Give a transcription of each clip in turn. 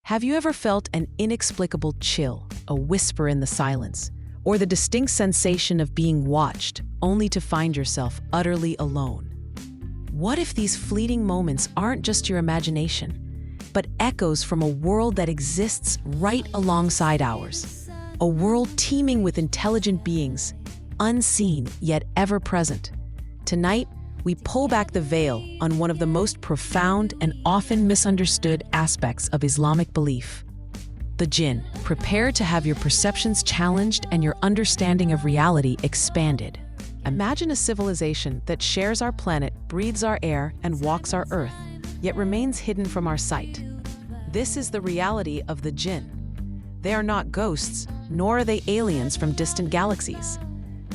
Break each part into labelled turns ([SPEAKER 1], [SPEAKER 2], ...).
[SPEAKER 1] Have you ever felt an inexplicable chill, a whisper in the silence, or the distinct sensation of being watched, only to find yourself utterly alone? What if these fleeting moments aren't just your imagination, but echoes from a world that exists right alongside ours? A world teeming with intelligent beings, unseen yet ever present. Tonight, we pull back the veil on one of the most profound and often misunderstood aspects of Islamic belief: the Jinn. Prepare to have your perceptions challenged and your understanding of reality expanded. Imagine a civilization that shares our planet, breathes our air, and walks our earth, yet remains hidden from our sight. This is the reality of the Jinn. They are not ghosts, nor are they aliens from distant galaxies.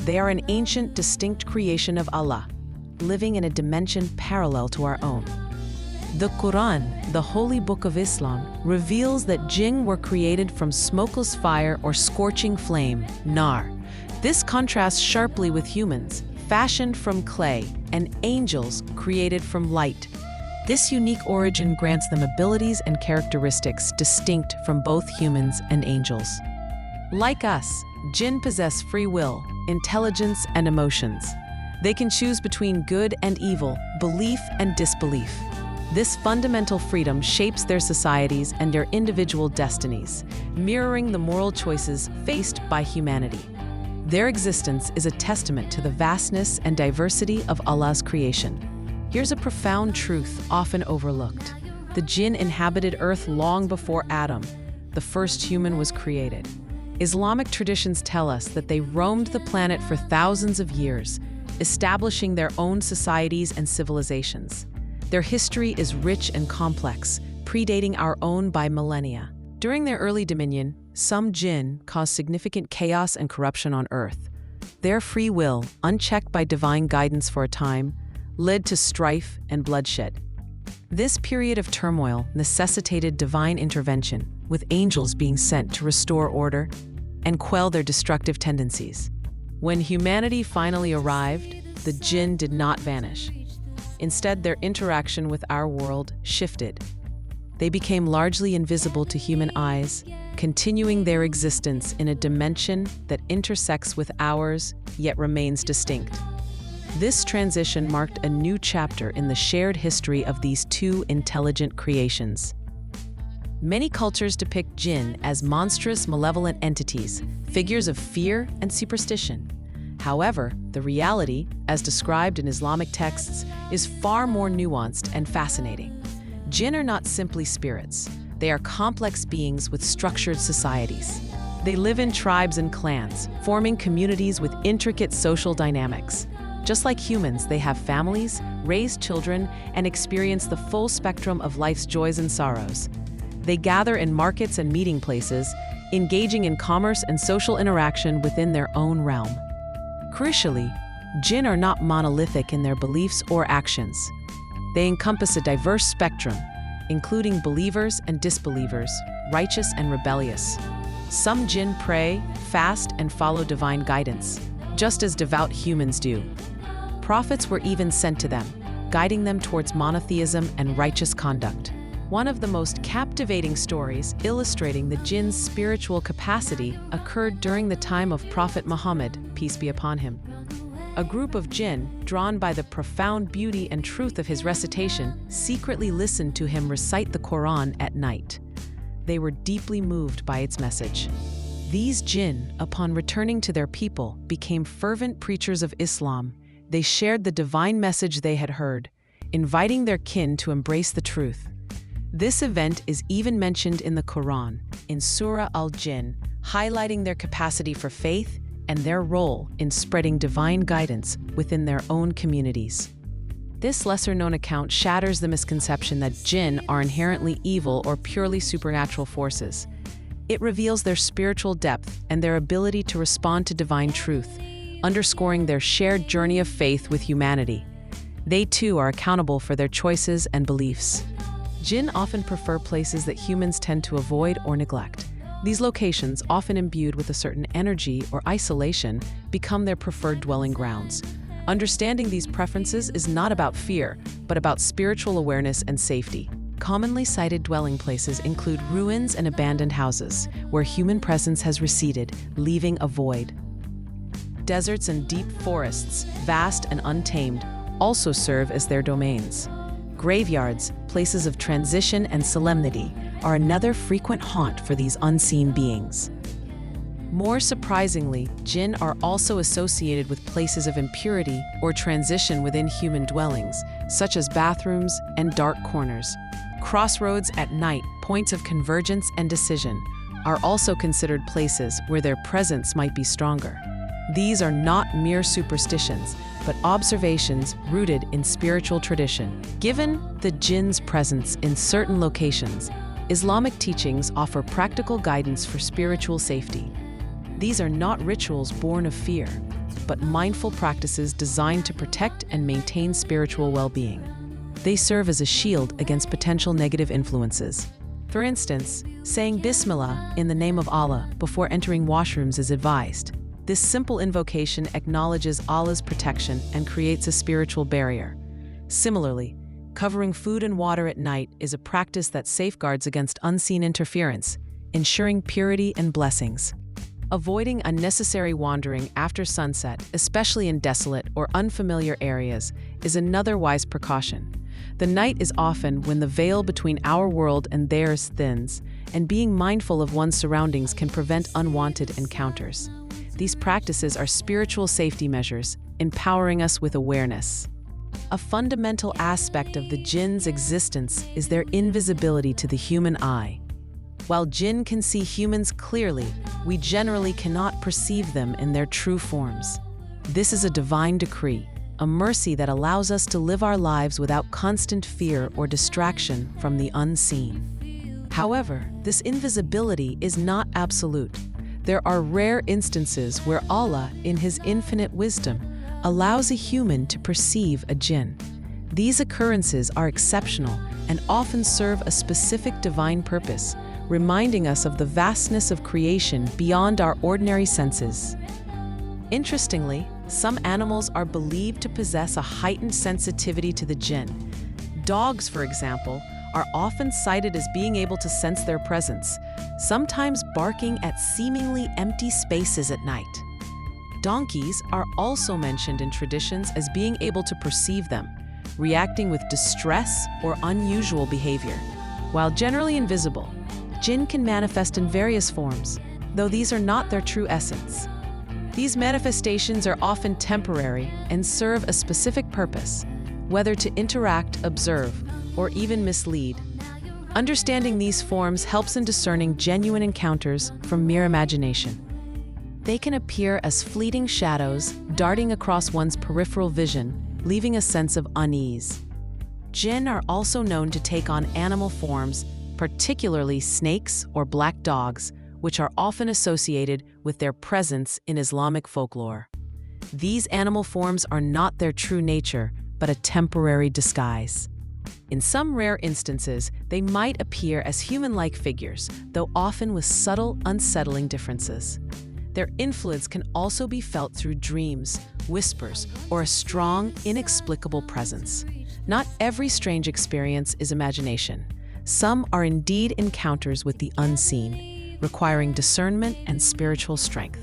[SPEAKER 1] They are an ancient, distinct creation of Allah, living in a dimension parallel to our own. The Quran, the holy book of Islam, reveals that Jinn were created from smokeless fire or scorching flame, nar. This contrasts sharply with humans, fashioned from clay, and angels created from light. This unique origin grants them abilities and characteristics distinct from both humans and angels. Like us, Jinn possess free will, intelligence, and emotions. They can choose between good and evil, belief and disbelief. This fundamental freedom shapes their societies and their individual destinies, mirroring the moral choices faced by humanity. Their existence is a testament to the vastness and diversity of Allah's creation. Here's a profound truth often overlooked. The Jinn inhabited Earth long before Adam, the first human, was created. Islamic traditions tell us that they roamed the planet for thousands of years, establishing their own societies and civilizations. Their history is rich and complex, predating our own by millennia. During their early dominion, some Jinn caused significant chaos and corruption on Earth. Their free will, unchecked by divine guidance for a time, led to strife and bloodshed. This period of turmoil necessitated divine intervention, with angels being sent to restore order and quell their destructive tendencies. When humanity finally arrived, the Jinn did not vanish. Instead, their interaction with our world shifted. They became largely invisible to human eyes, continuing their existence in a dimension that intersects with ours, yet remains distinct. This transition marked a new chapter in the shared history of these two intelligent creations. Many cultures depict Jinn as monstrous, malevolent entities, figures of fear and superstition. However, the reality, as described in Islamic texts, is far more nuanced and fascinating. Jinn are not simply spirits. They are complex beings with structured societies. They live in tribes and clans, forming communities with intricate social dynamics. Just like humans, they have families, raise children, and experience the full spectrum of life's joys and sorrows. They gather in markets and meeting places, engaging in commerce and social interaction within their own realm. Crucially, Jinn are not monolithic in their beliefs or actions. They encompass a diverse spectrum, including believers and disbelievers, righteous and rebellious. Some Jinn pray, fast, and follow divine guidance, just as devout humans do. Prophets were even sent to them, guiding them towards monotheism and righteous conduct. One of the most captivating stories illustrating the Jinn's spiritual capacity occurred during the time of Prophet Muhammad, peace be upon him. A group of Jinn, drawn by the profound beauty and truth of his recitation, secretly listened to him recite the Quran at night. They were deeply moved by its message. These Jinn, upon returning to their people, became fervent preachers of Islam. They shared the divine message they had heard, inviting their kin to embrace the truth. This event is even mentioned in the Quran, in Surah Al-Jinn, highlighting their capacity for faith and their role in spreading divine guidance within their own communities. This lesser-known account shatters the misconception that Jinn are inherently evil or purely supernatural forces. It reveals their spiritual depth and their ability to respond to divine truth, underscoring their shared journey of faith with humanity. They too are accountable for their choices and beliefs. Jinn often prefer places that humans tend to avoid or neglect. These locations, often imbued with a certain energy or isolation, become their preferred dwelling grounds. Understanding these preferences is not about fear, but about spiritual awareness and safety. commonly cited dwelling places include ruins and abandoned houses, where human presence has receded, leaving a void. Deserts and deep forests, vast and untamed, also serve as their domains. Graveyards, places of transition and solemnity, are another frequent haunt for these unseen beings. More surprisingly, jinn are also associated with places of impurity or transition within human dwellings, such as bathrooms and dark corners. Crossroads at night, points of convergence and decision, are also considered places where their presence might be stronger. These are not mere superstitions, but observations rooted in spiritual tradition. Given the jinn's presence in certain locations, Islamic teachings offer practical guidance for spiritual safety. These are not rituals born of fear, but mindful practices designed to protect and maintain spiritual well-being. They serve as a shield against potential negative influences. For instance, saying Bismillah in the name of Allah before entering washrooms is advised. This simple invocation acknowledges Allah's protection and creates a spiritual barrier. Similarly, covering food and water at night is a practice that safeguards against unseen interference, ensuring purity and blessings. Avoiding unnecessary wandering after sunset, especially in desolate or unfamiliar areas, is another wise precaution. The night is often when the veil between our world and theirs thins, and being mindful of one's surroundings can prevent unwanted encounters. These practices are spiritual safety measures, empowering us with awareness. A fundamental aspect of the jinn's existence is their invisibility to the human eye. While jinn can see humans clearly, we generally cannot perceive them in their true forms. This is a divine decree, a mercy that allows us to live our lives without constant fear or distraction from the unseen. However, this invisibility is not absolute. There are rare instances where Allah, in His infinite wisdom, allows a human to perceive a jinn. These occurrences are exceptional and often serve a specific divine purpose, reminding us of the vastness of creation beyond our ordinary senses. Interestingly, some animals are believed to possess a heightened sensitivity to the jinn. Dogs, for example, are often cited as being able to sense their presence, sometimes barking at seemingly empty spaces at night. Donkeys are also mentioned in traditions as being able to perceive them, reacting with distress or unusual behavior. While generally invisible, jinn can manifest in various forms, though these are not their true essence. These manifestations are often temporary and serve a specific purpose, whether to interact, observe, or even mislead. Understanding these forms helps in discerning genuine encounters from mere imagination. They can appear as fleeting shadows darting across one's peripheral vision, leaving a sense of unease. Jinn are also known to take on animal forms, particularly snakes or black dogs, which are often associated with their presence in Islamic folklore. These animal forms are not their true nature, but a temporary disguise. In some rare instances, they might appear as human-like figures, though often with subtle, unsettling differences. Their influence can also be felt through dreams, whispers, or a strong, inexplicable presence. Not every strange experience is imagination. Some are indeed encounters with the unseen, requiring discernment and spiritual strength.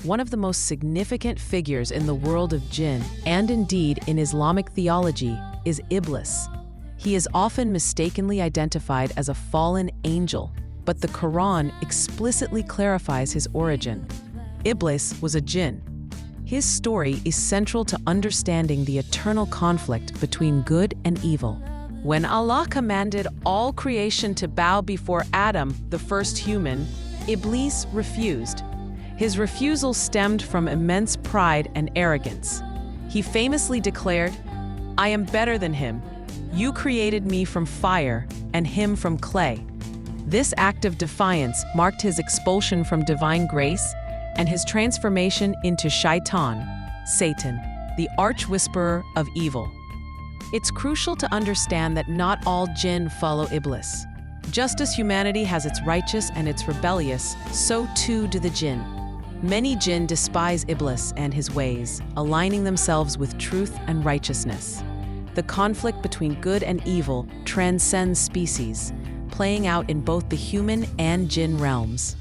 [SPEAKER 1] One of the most significant figures in the world of jinn, and indeed in Islamic theology, is Iblis. He is often mistakenly identified as a fallen angel, but the Quran explicitly clarifies his origin. Iblis was a jinn. His story is central to understanding the eternal conflict between good and evil. When Allah commanded all creation to bow before Adam, the first human, Iblis refused. His refusal stemmed from immense pride and arrogance. He famously declared, "I am better than him. You created me from fire and him from clay." This act of defiance marked his expulsion from divine grace and his transformation into Shaitan, Satan, the arch-whisperer of evil. It's crucial to understand that not all jinn follow Iblis. Just as humanity has its righteous and its rebellious, so too do the jinn. Many jinn despise Iblis and his ways, aligning themselves with truth and righteousness. The conflict between good and evil transcends species, playing out in both the human and jinn realms.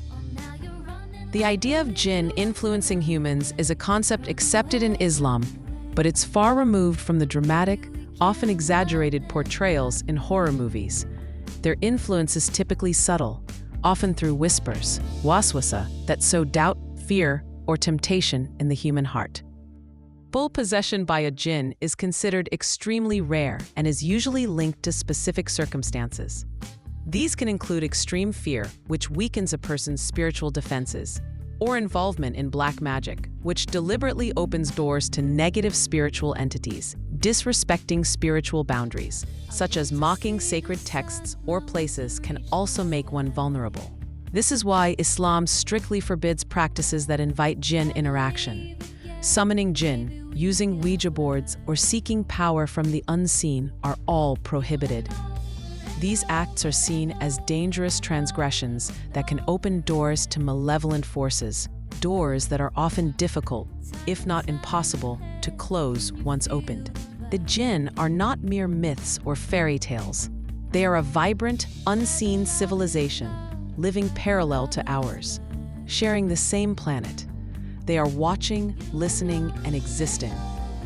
[SPEAKER 1] The idea of jinn influencing humans is a concept accepted in Islam, but it's far removed from the dramatic, often exaggerated portrayals in horror movies. Their influence is typically subtle, often through whispers, waswasa, that sow doubt, fear, or temptation in the human heart. Full possession by a jinn is considered extremely rare and is usually linked to specific circumstances. These can include extreme fear, which weakens a person's spiritual defenses, or involvement in black magic, which deliberately opens doors to negative spiritual entities. Disrespecting spiritual boundaries, such as mocking sacred texts or places, can also make one vulnerable. This is why Islam strictly forbids practices that invite jinn interaction. Summoning jinn, using Ouija boards, or seeking power from the unseen are all prohibited. These acts are seen as dangerous transgressions that can open doors to malevolent forces, doors that are often difficult, if not impossible, to close once opened. The jinn are not mere myths or fairy tales. They are a vibrant, unseen civilization, living parallel to ours, sharing the same planet. They are watching, listening, and existing,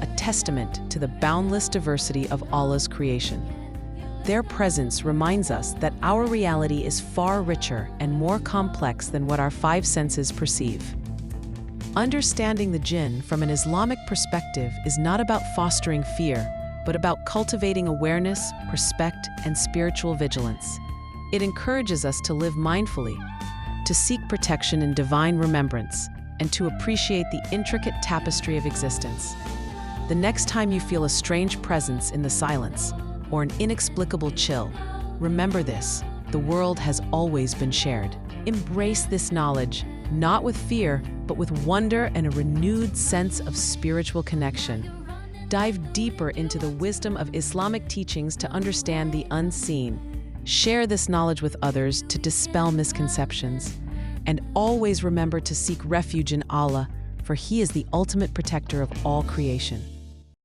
[SPEAKER 1] a testament to the boundless diversity of Allah's creation. Their presence reminds us that our reality is far richer and more complex than what our five senses perceive. Understanding the jinn from an Islamic perspective is not about fostering fear, but about cultivating awareness, respect, and spiritual vigilance. It encourages us to live mindfully, to seek protection in divine remembrance, and to appreciate the intricate tapestry of existence. The next time you feel a strange presence in the silence, or an inexplicable chill, remember this: the world has always been shared. Embrace this knowledge, not with fear, but with wonder and a renewed sense of spiritual connection. Dive deeper into the wisdom of Islamic teachings to understand the unseen. Share this knowledge with others to dispel misconceptions. And always remember to seek refuge in Allah, for He is the ultimate protector of all creation.